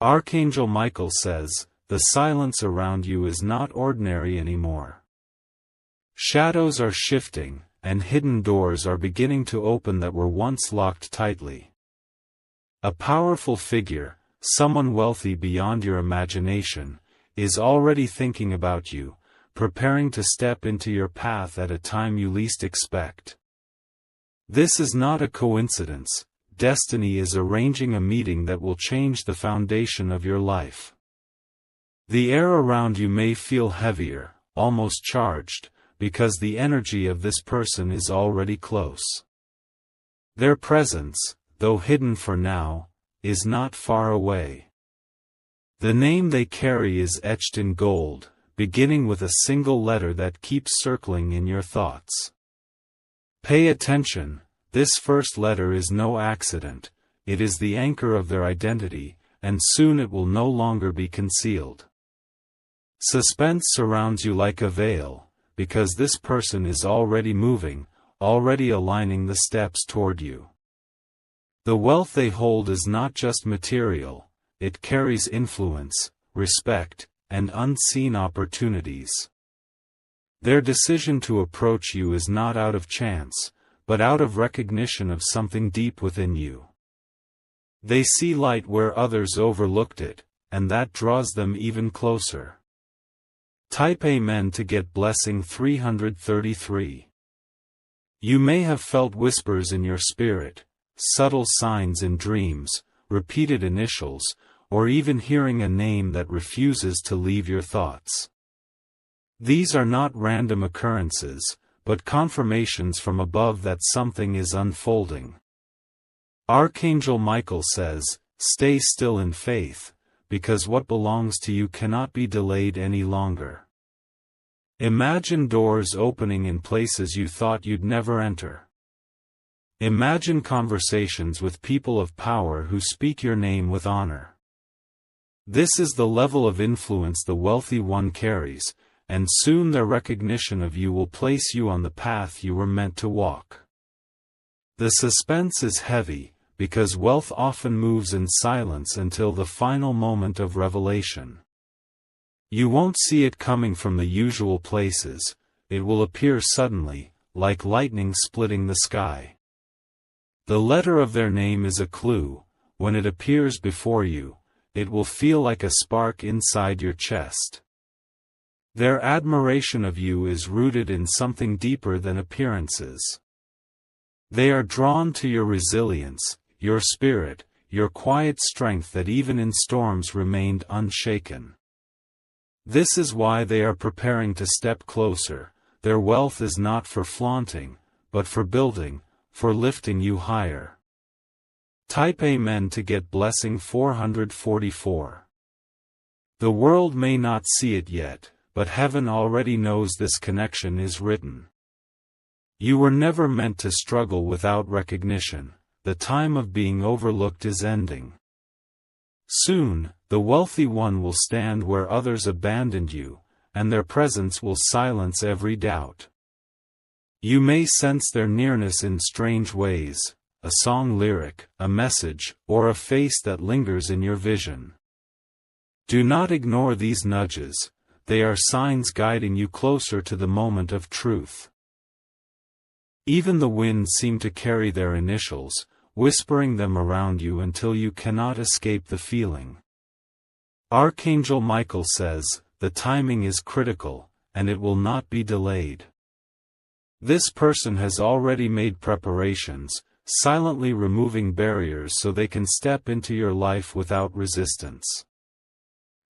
Archangel Michael says, the silence around you is not ordinary anymore. Shadows are shifting, and hidden doors are beginning to open that were once locked tightly. A powerful figure, someone wealthy beyond your imagination, is already thinking about you, preparing to step into your path at a time you least expect. This is not a coincidence. Destiny is arranging a meeting that will change the foundation of your life. The air around you may feel heavier, almost charged, because the energy of this person is already close. Their presence, though hidden for now, is not far away. The name they carry is etched in gold, beginning with a single letter that keeps circling in your thoughts. Pay attention, this first letter is no accident, it is the anchor of their identity, and soon it will no longer be concealed. Suspense surrounds you like a veil, because this person is already moving, already aligning the steps toward you. The wealth they hold is not just material, it carries influence, respect, and unseen opportunities. Their decision to approach you is not out of chance, but out of recognition of something deep within you. They see light where others overlooked it, and that draws them even closer. Type Amen to get blessing 333. You may have felt whispers in your spirit, subtle signs in dreams, repeated initials, or even hearing a name that refuses to leave your thoughts. These are not random occurrences, but confirmations from above that something is unfolding. Archangel Michael says, stay still in faith, because what belongs to you cannot be delayed any longer. Imagine doors opening in places you thought you'd never enter. Imagine conversations with people of power who speak your name with honor. This is the level of influence the wealthy one carries, and soon their recognition of you will place you on the path you were meant to walk. The suspense is heavy, because wealth often moves in silence until the final moment of revelation. You won't see it coming from the usual places, it will appear suddenly, like lightning splitting the sky. The letter of their name is a clue. When it appears before you, it will feel like a spark inside your chest. Their admiration of you is rooted in something deeper than appearances. They are drawn to your resilience, your spirit, your quiet strength that even in storms remained unshaken. This is why they are preparing to step closer. Their wealth is not for flaunting, but for building, for lifting you higher. Type Amen to get blessing 444. The world may not see it yet, but heaven already knows this connection is written. You were never meant to struggle without recognition. The time of being overlooked is ending. Soon, the wealthy one will stand where others abandoned you, and their presence will silence every doubt. You may sense their nearness in strange ways, a song lyric, a message, or a face that lingers in your vision. Do not ignore these nudges, they are signs guiding you closer to the moment of truth. Even the winds seem to carry their initials, whispering them around you until you cannot escape the feeling. Archangel Michael says, the timing is critical, and it will not be delayed. This person has already made preparations, silently removing barriers so they can step into your life without resistance.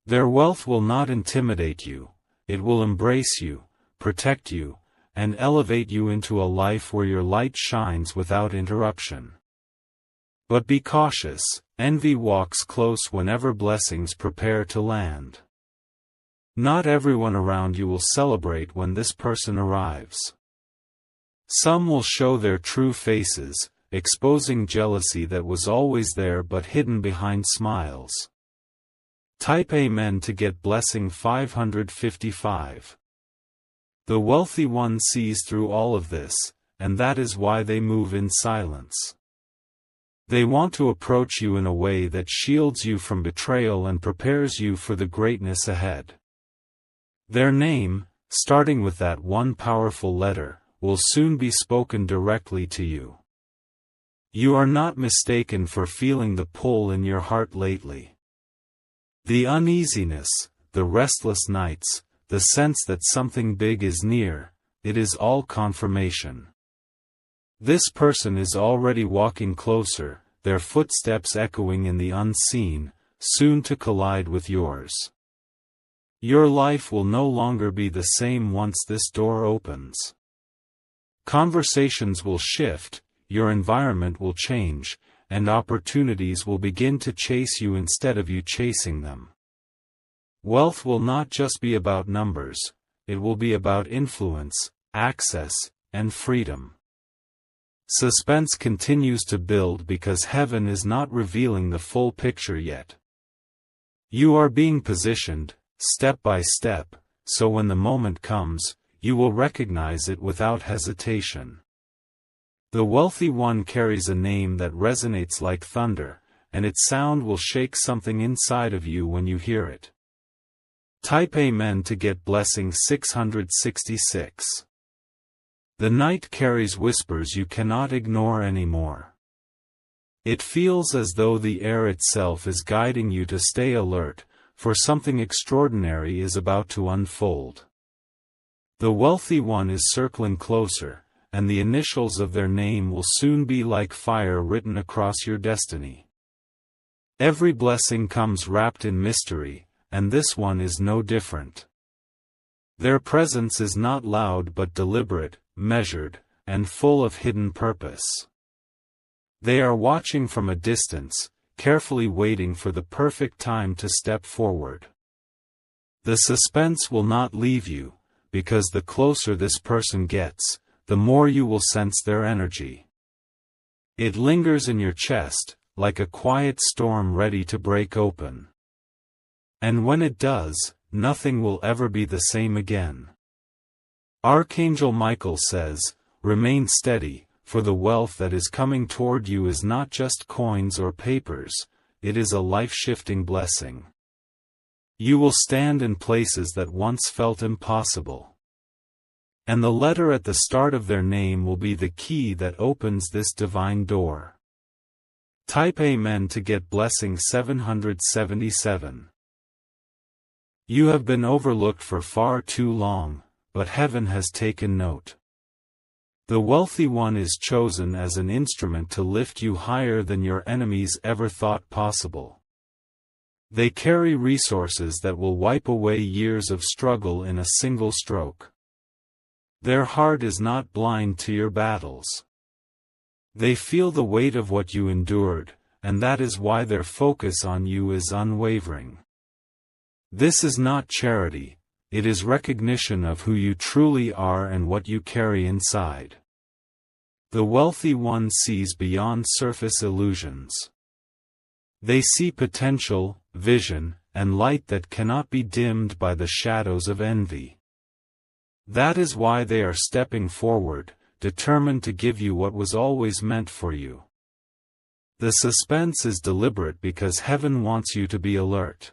Their wealth will not intimidate you, it will embrace you, protect you, and elevate you into a life where your light shines without interruption. But be cautious, envy walks close whenever blessings prepare to land. Not everyone around you will celebrate when this person arrives. Some will show their true faces, exposing jealousy that was always there but hidden behind smiles. Type Amen to get blessing 555. The wealthy one sees through all of this, and that is why they move in silence. They want to approach you in a way that shields you from betrayal and prepares you for the greatness ahead. Their name, starting with that one powerful letter, will soon be spoken directly to you. You are not mistaken for feeling the pull in your heart lately. The uneasiness, the restless nights, the sense that something big is near, it is all confirmation. This person is already walking closer, their footsteps echoing in the unseen, soon to collide with yours. Your life will no longer be the same once this door opens. Conversations will shift, your environment will change, and opportunities will begin to chase you instead of you chasing them. Wealth will not just be about numbers, it will be about influence, access, and freedom. Suspense continues to build because heaven is not revealing the full picture yet. You are being positioned, step by step, so when the moment comes, you will recognize it without hesitation. The wealthy one carries a name that resonates like thunder, and its sound will shake something inside of you when you hear it. Type Amen to get blessing 666. The night carries whispers you cannot ignore anymore. It feels as though the air itself is guiding you to stay alert, for something extraordinary is about to unfold. The wealthy one is circling closer, and the initials of their name will soon be like fire written across your destiny. Every blessing comes wrapped in mystery, and this one is no different. Their presence is not loud but deliberate, measured, and full of hidden purpose. They are watching from a distance, carefully waiting for the perfect time to step forward. The suspense will not leave you, because the closer this person gets, the more you will sense their energy. It lingers in your chest, like a quiet storm ready to break open. And when it does, nothing will ever be the same again. Archangel Michael says, "Remain steady, for the wealth that is coming toward you is not just coins or papers, it is a life-shifting blessing. You will stand in places that once felt impossible. And the letter at the start of their name will be the key that opens this divine door." Type Amen to get blessing 777. You have been overlooked for far too long, but heaven has taken note. The wealthy one is chosen as an instrument to lift you higher than your enemies ever thought possible. They carry resources that will wipe away years of struggle in a single stroke. Their heart is not blind to your battles. They feel the weight of what you endured, and that is why their focus on you is unwavering. This is not charity. It is recognition of who you truly are and what you carry inside. The wealthy one sees beyond surface illusions. They see potential, vision, and light that cannot be dimmed by the shadows of envy. That is why they are stepping forward, determined to give you what was always meant for you. The suspense is deliberate because heaven wants you to be alert.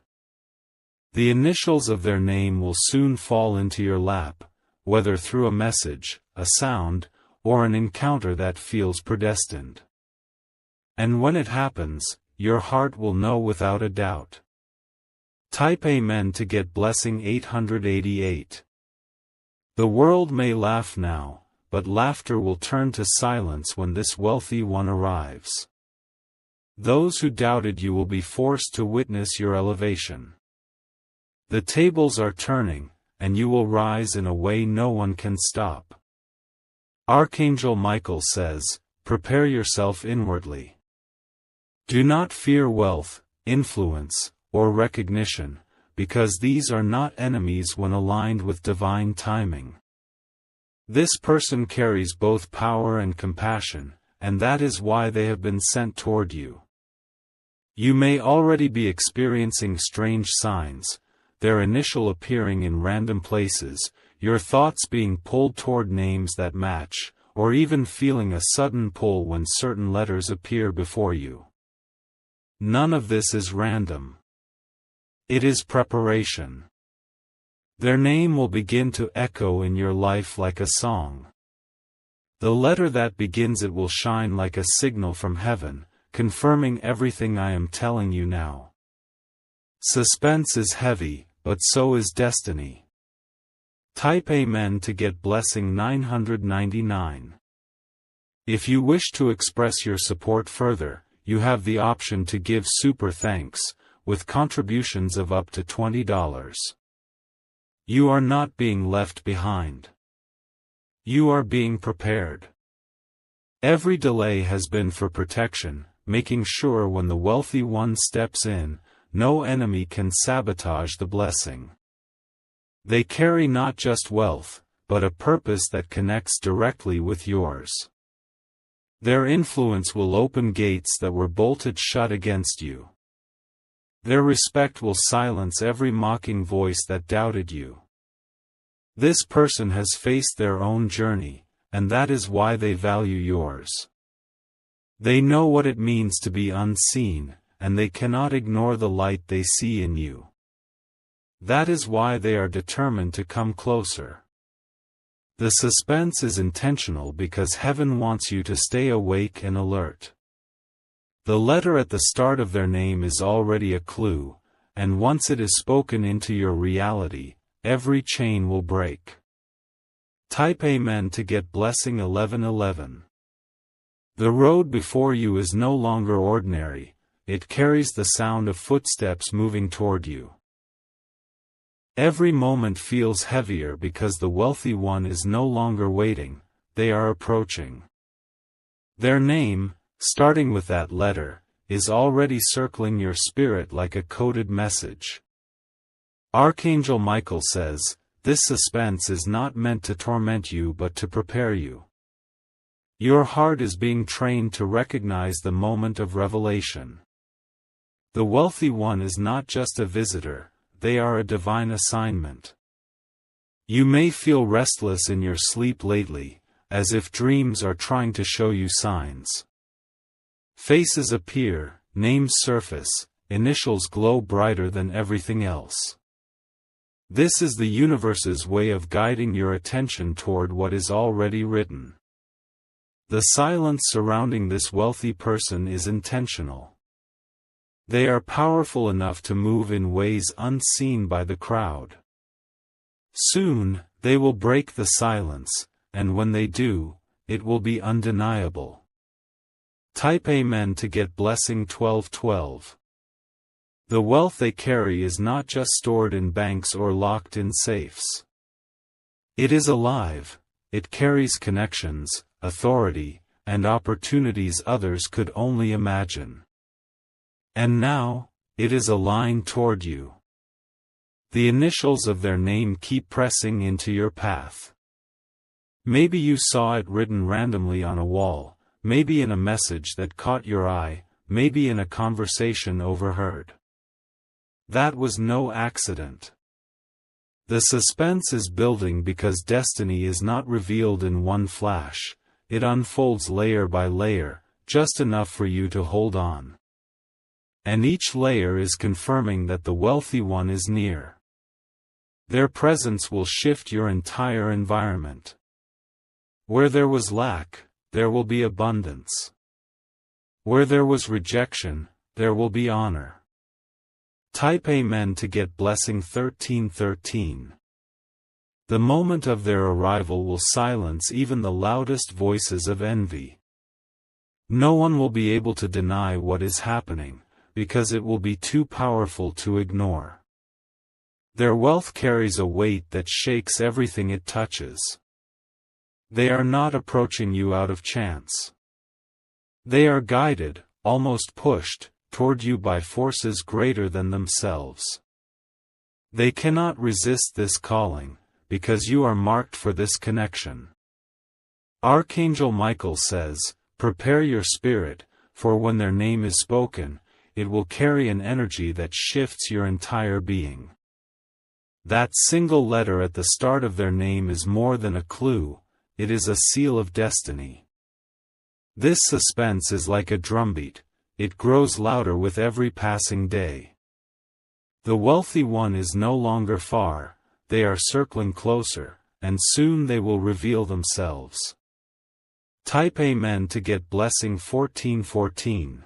The initials of their name will soon fall into your lap, whether through a message, a sound, or an encounter that feels predestined. And when it happens, your heart will know without a doubt. Type Amen to get blessing 888. The world may laugh now, but laughter will turn to silence when this wealthy one arrives. Those who doubted you will be forced to witness your elevation. The tables are turning, and you will rise in a way no one can stop. Archangel Michael says, "Prepare yourself inwardly. Do not fear wealth, influence, or recognition, because these are not enemies when aligned with divine timing. This person carries both power and compassion, and that is why they have been sent toward you. You may already be experiencing strange signs, their initial appearing in random places, your thoughts being pulled toward names that match, or even feeling a sudden pull when certain letters appear before you. None of this is random. It is preparation. Their name will begin to echo in your life like a song. The letter that begins it will shine like a signal from heaven, confirming everything I am telling you now. Suspense is heavy, but so is destiny. Type Amen to get blessing 999. If you wish to express your support further, you have the option to give super thanks, with contributions of up to $20. You are not being left behind. You are being prepared. Every delay has been for protection, making sure when the wealthy one steps in, no enemy can sabotage the blessing. They carry not just wealth, but a purpose that connects directly with yours. Their influence will open gates that were bolted shut against you. Their respect will silence every mocking voice that doubted you. This person has faced their own journey, and that is why they value yours. They know what it means to be unseen, and they cannot ignore the light they see in you. That is why they are determined to come closer. The suspense is intentional because heaven wants you to stay awake and alert. The letter at the start of their name is already a clue, and once it is spoken into your reality, every chain will break. Type Amen to get blessing 1111. The road before you is no longer ordinary, it carries the sound of footsteps moving toward you. Every moment feels heavier because the wealthy one is no longer waiting, they are approaching. Their name, starting with that letter, is already circling your spirit like a coded message. Archangel Michael says, this suspense is not meant to torment you but to prepare you. Your heart is being trained to recognize the moment of revelation. The wealthy one is not just a visitor, they are a divine assignment. You may feel restless in your sleep lately, as if dreams are trying to show you signs. Faces appear, names surface, initials glow brighter than everything else. This is the universe's way of guiding your attention toward what is already written. The silence surrounding this wealthy person is intentional. They are powerful enough to move in ways unseen by the crowd. Soon, they will break the silence, and when they do, it will be undeniable. Type Amen to get blessing 1212. The wealth they carry is not just stored in banks or locked in safes. It is alive, it carries connections, authority, and opportunities others could only imagine. And now, it is aligned toward you. The initials of their name keep pressing into your path. Maybe you saw it written randomly on a wall, maybe in a message that caught your eye, maybe in a conversation overheard. That was no accident. The suspense is building because destiny is not revealed in one flash, it unfolds layer by layer, just enough for you to hold on. And each layer is confirming that the wealthy one is near. Their presence will shift your entire environment. Where there was lack, there will be abundance. Where there was rejection, there will be honor. Type Amen to get blessing 1313. The moment of their arrival will silence even the loudest voices of envy. No one will be able to deny what is happening, because it will be too powerful to ignore. Their wealth carries a weight that shakes everything it touches. They are not approaching you out of chance. They are guided, almost pushed, toward you by forces greater than themselves. They cannot resist this calling, because you are marked for this connection. Archangel Michael says, prepare your spirit, for when their name is spoken, it will carry an energy that shifts your entire being. That single letter at the start of their name is more than a clue, it is a seal of destiny. This suspense is like a drumbeat, it grows louder with every passing day. The wealthy one is no longer far, they are circling closer, and soon they will reveal themselves. Type Amen to get blessing 1414.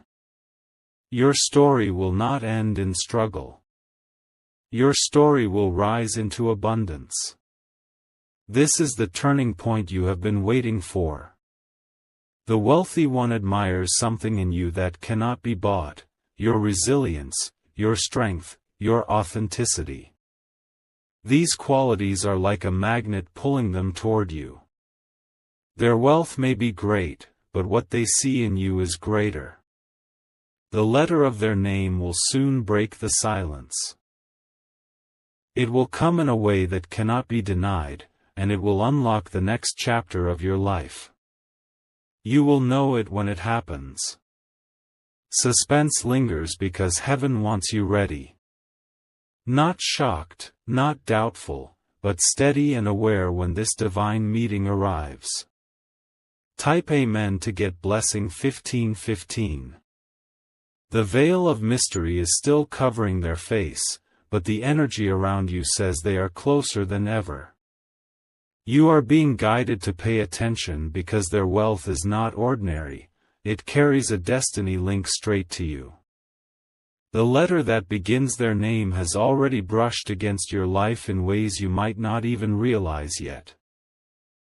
Your story will not end in struggle. Your story will rise into abundance. This is the turning point you have been waiting for. The wealthy one admires something in you that cannot be bought: your resilience, your strength, your authenticity. These qualities are like a magnet pulling them toward you. Their wealth may be great, but what they see in you is greater. The letter of their name will soon break the silence. It will come in a way that cannot be denied, and it will unlock the next chapter of your life. You will know it when it happens. Suspense lingers because heaven wants you ready. Not shocked, not doubtful, but steady and aware when this divine meeting arrives. Type Amen to get blessing 1515. The veil of mystery is still covering their face, but the energy around you says they are closer than ever. You are being guided to pay attention because their wealth is not ordinary, it carries a destiny link straight to you. The letter that begins their name has already brushed against your life in ways you might not even realize yet.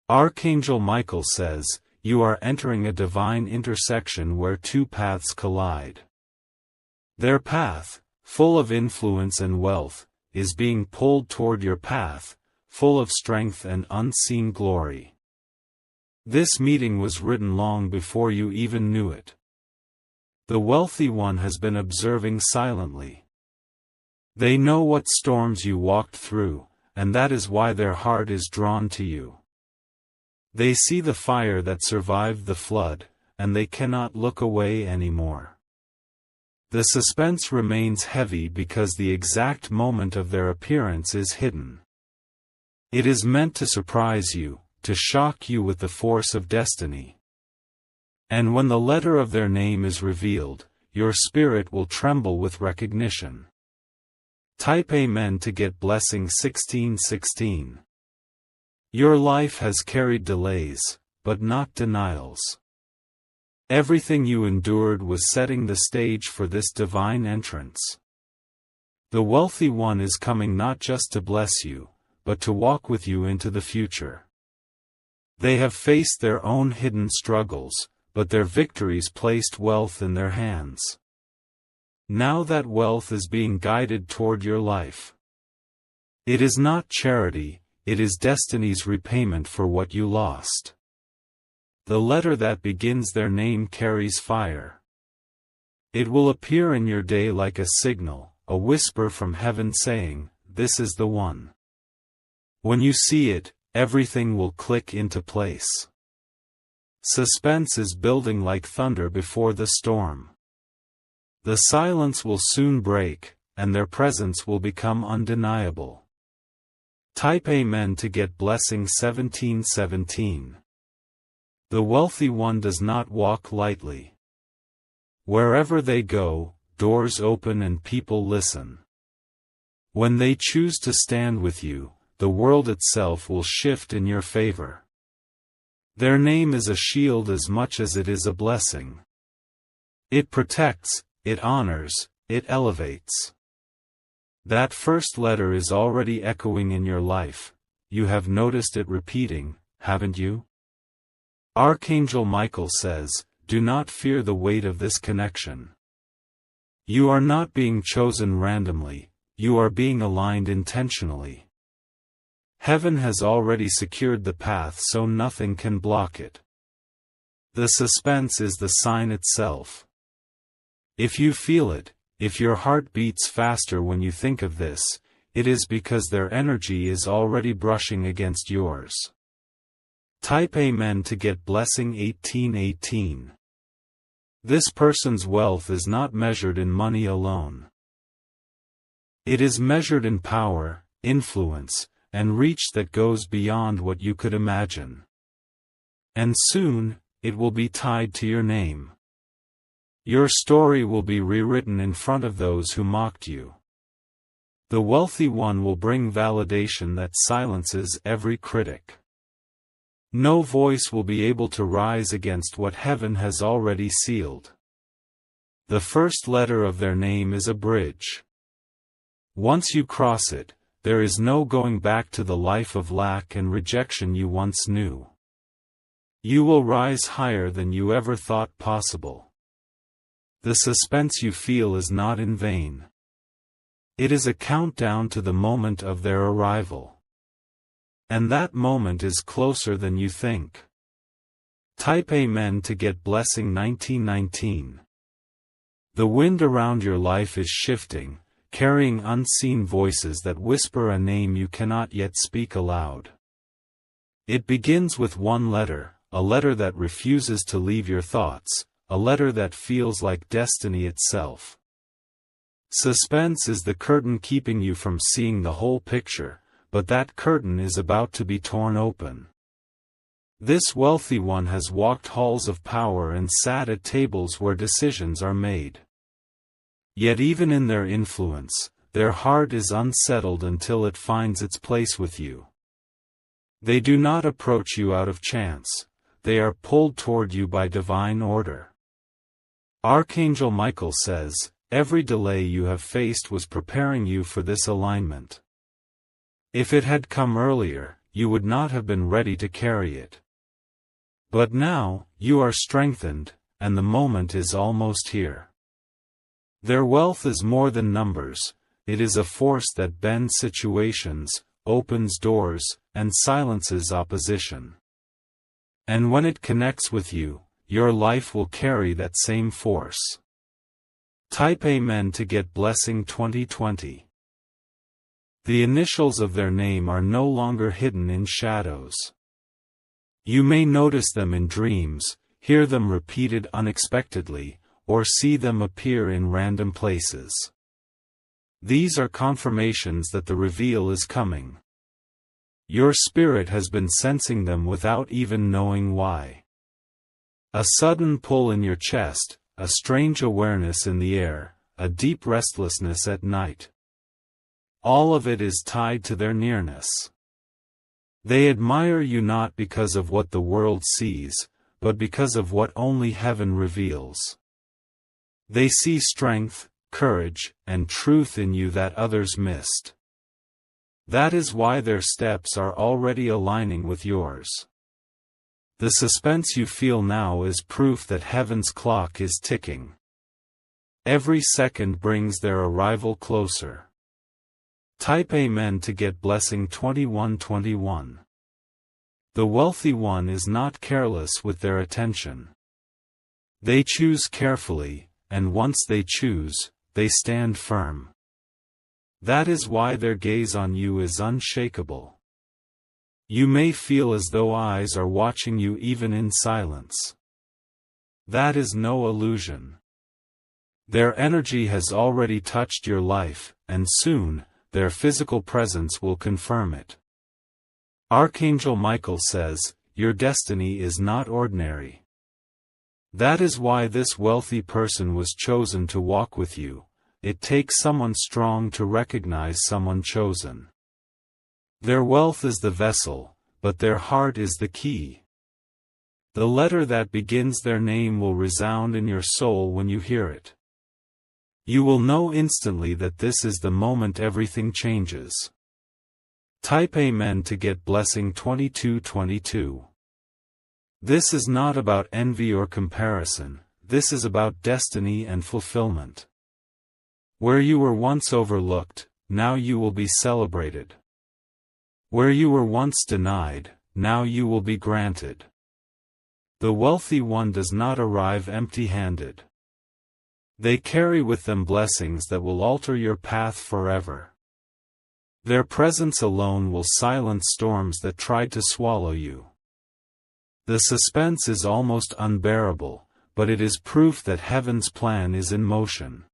Archangel Michael says, you are entering a divine intersection where two paths collide. Their path, full of influence and wealth, is being pulled toward your path, full of strength and unseen glory. This meeting was written long before you even knew it. The wealthy one has been observing silently. They know what storms you walked through, and that is why their heart is drawn to you. They see the fire that survived the flood, and they cannot look away anymore. The suspense remains heavy because the exact moment of their appearance is hidden. It is meant to surprise you, to shock you with the force of destiny. And when the letter of their name is revealed, your spirit will tremble with recognition. Type Amen to get blessing 1616. Your life has carried delays, but not denials. Everything you endured was setting the stage for this divine entrance. The wealthy one is coming not just to bless you, but to walk with you into the future. They have faced their own hidden struggles, but their victories placed wealth in their hands. Now that wealth is being guided toward your life. It is not charity, it is destiny's repayment for what you lost. The letter that begins their name carries fire. It will appear in your day like a signal, a whisper from heaven saying, "This is the one." When you see it, everything will click into place. Suspense is building like thunder before the storm. The silence will soon break, and their presence will become undeniable. Type Amen to get blessing 1717. The wealthy one does not walk lightly. Wherever they go, doors open and people listen. When they choose to stand with you, the world itself will shift in your favor. Their name is a shield as much as it is a blessing. It protects, it honors, it elevates. That first letter is already echoing in your life. You have noticed it repeating, haven't you? Archangel Michael says, do not fear the weight of this connection. You are not being chosen randomly, you are being aligned intentionally. Heaven has already secured the path so nothing can block it. The suspense is the sign itself. If you feel it, if your heart beats faster when you think of this, it is because their energy is already brushing against yours. Type Amen to get blessing 1818. This person's wealth is not measured in money alone. It is measured in power, influence, and reach that goes beyond what you could imagine. And soon, it will be tied to your name. Your story will be rewritten in front of those who mocked you. The wealthy one will bring validation that silences every critic. No voice will be able to rise against what heaven has already sealed. The first letter of their name is a bridge. Once you cross it, there is no going back to the life of lack and rejection you once knew. You will rise higher than you ever thought possible. The suspense you feel is not in vain. It is a countdown to the moment of their arrival. And that moment is closer than you think. Type Amen to get blessing 1919. The wind around your life is shifting, carrying unseen voices that whisper a name you cannot yet speak aloud. It begins with one letter, a letter that refuses to leave your thoughts, a letter that feels like destiny itself. Suspense is the curtain keeping you from seeing the whole picture, but that curtain is about to be torn open. This wealthy one has walked halls of power and sat at tables where decisions are made. Yet even in their influence, their heart is unsettled until it finds its place with you. They do not approach you out of chance, they are pulled toward you by divine order. Archangel Michael says, every delay you have faced was preparing you for this alignment. If it had come earlier, you would not have been ready to carry it. But now, you are strengthened, and the moment is almost here. Their wealth is more than numbers, it is a force that bends situations, opens doors, and silences opposition. And when it connects with you, your life will carry that same force. Type Amen to get blessing 2020. The initials of their name are no longer hidden in shadows. You may notice them in dreams, hear them repeated unexpectedly, or see them appear in random places. These are confirmations that the reveal is coming. Your spirit has been sensing them without even knowing why. A sudden pull in your chest, a strange awareness in the air, a deep restlessness at night. All of it is tied to their nearness. They admire you not because of what the world sees, but because of what only heaven reveals. They see strength, courage, and truth in you that others missed. That is why their steps are already aligning with yours. The suspense you feel now is proof that heaven's clock is ticking. Every second brings their arrival closer. Type Amen to get blessing 2121. The wealthy one is not careless with their attention. They choose carefully, and once they choose, they stand firm. That is why their gaze on you is unshakable. You may feel as though eyes are watching you even in silence. That is no illusion. Their energy has already touched your life, and soon, their physical presence will confirm it. Archangel Michael says, your destiny is not ordinary. That is why this wealthy person was chosen to walk with you. It takes someone strong to recognize someone chosen. Their wealth is the vessel, but their heart is the key. The letter that begins their name will resound in your soul when you hear it. You will know instantly that this is the moment everything changes. Type Amen to get blessing 2222. This is not about envy or comparison, this is about destiny and fulfillment. Where you were once overlooked, now you will be celebrated. Where you were once denied, now you will be granted. The wealthy one does not arrive empty-handed. They carry with them blessings that will alter your path forever. Their presence alone will silence storms that tried to swallow you. The suspense is almost unbearable, but it is proof that heaven's plan is in motion.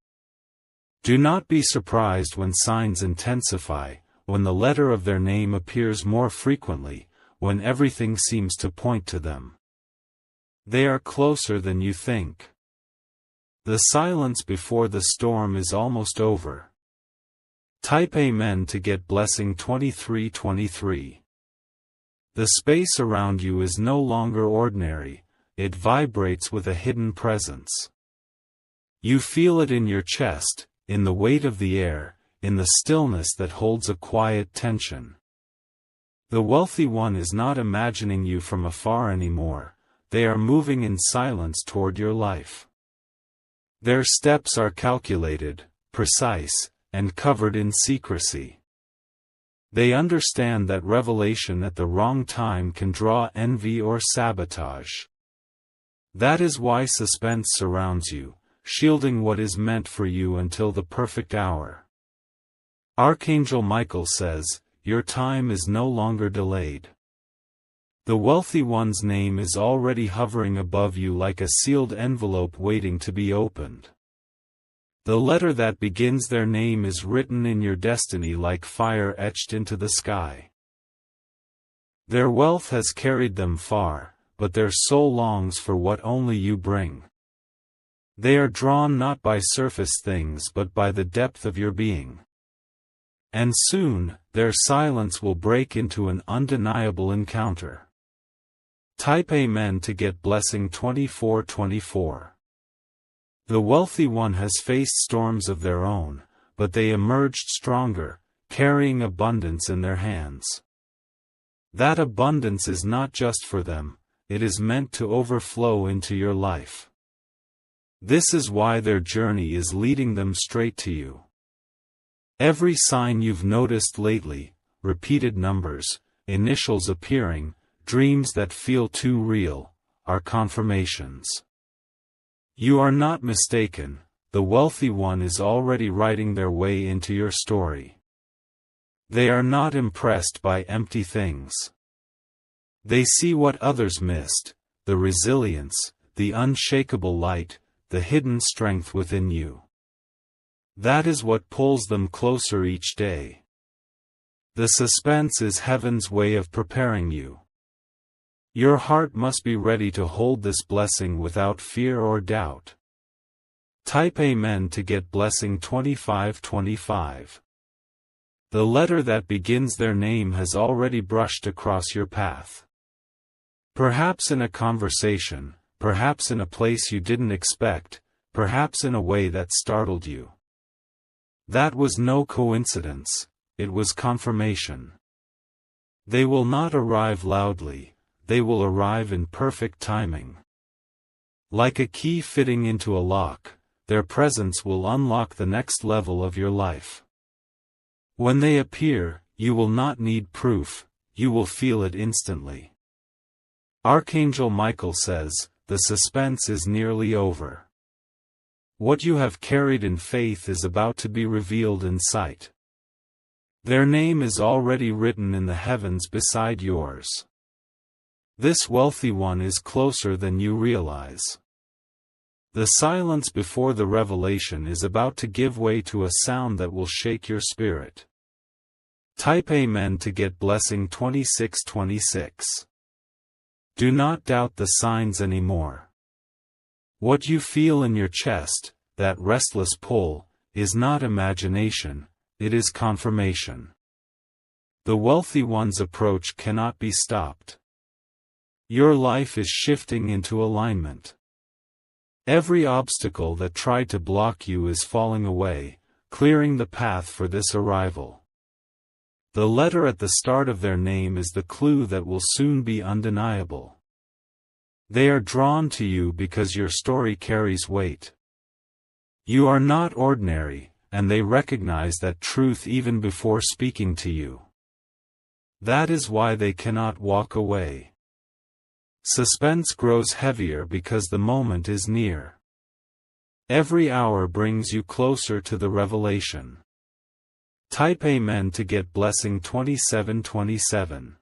Do not be surprised when signs intensify, when the letter of their name appears more frequently, when everything seems to point to them. They are closer than you think. The silence before the storm is almost over. Type Amen to get blessing 2323. The space around you is no longer ordinary, it vibrates with a hidden presence. You feel it in your chest, in the weight of the air, in the stillness that holds a quiet tension. The wealthy one is not imagining you from afar anymore, they are moving in silence toward your life. Their steps are calculated, precise, and covered in secrecy. They understand that revelation at the wrong time can draw envy or sabotage. That is why suspense surrounds you, shielding what is meant for you until the perfect hour. Archangel Michael says, your time is no longer delayed. The wealthy one's name is already hovering above you like a sealed envelope waiting to be opened. The letter that begins their name is written in your destiny like fire etched into the sky. Their wealth has carried them far, but their soul longs for what only you bring. They are drawn not by surface things but by the depth of your being. And soon, their silence will break into an undeniable encounter. Type Amen to get blessing 2424. The wealthy one has faced storms of their own, but they emerged stronger, carrying abundance in their hands. That abundance is not just for them, it is meant to overflow into your life. This is why their journey is leading them straight to you. Every sign you've noticed lately, repeated numbers, initials appearing, dreams that feel too real, are confirmations. You are not mistaken, the wealthy one is already writing their way into your story. They are not impressed by empty things. They see what others missed, the resilience, the unshakable light, the hidden strength within you. That is what pulls them closer each day. The suspense is heaven's way of preparing you. Your heart must be ready to hold this blessing without fear or doubt. Type Amen to get blessing 2525. The letter that begins their name has already brushed across your path. Perhaps in a conversation, perhaps in a place you didn't expect, perhaps in a way that startled you. That was no coincidence, it was confirmation. They will not arrive loudly. They will arrive in perfect timing. Like a key fitting into a lock, their presence will unlock the next level of your life. When they appear, you will not need proof, you will feel it instantly. Archangel Michael says, the suspense is nearly over. What you have carried in faith is about to be revealed in sight. Their name is already written in the heavens beside yours. This wealthy one is closer than you realize. The silence before the revelation is about to give way to a sound that will shake your spirit. Type Amen to get blessing 2626. Do not doubt the signs anymore. What you feel in your chest, that restless pull, is not imagination, it is confirmation. The wealthy one's approach cannot be stopped. Your life is shifting into alignment. Every obstacle that tried to block you is falling away, clearing the path for this arrival. The letter at the start of their name is the clue that will soon be undeniable. They are drawn to you because your story carries weight. You are not ordinary, and they recognize that truth even before speaking to you. That is why they cannot walk away. Suspense grows heavier because the moment is near. Every hour brings you closer to the revelation. Type Amen to get blessing 2727.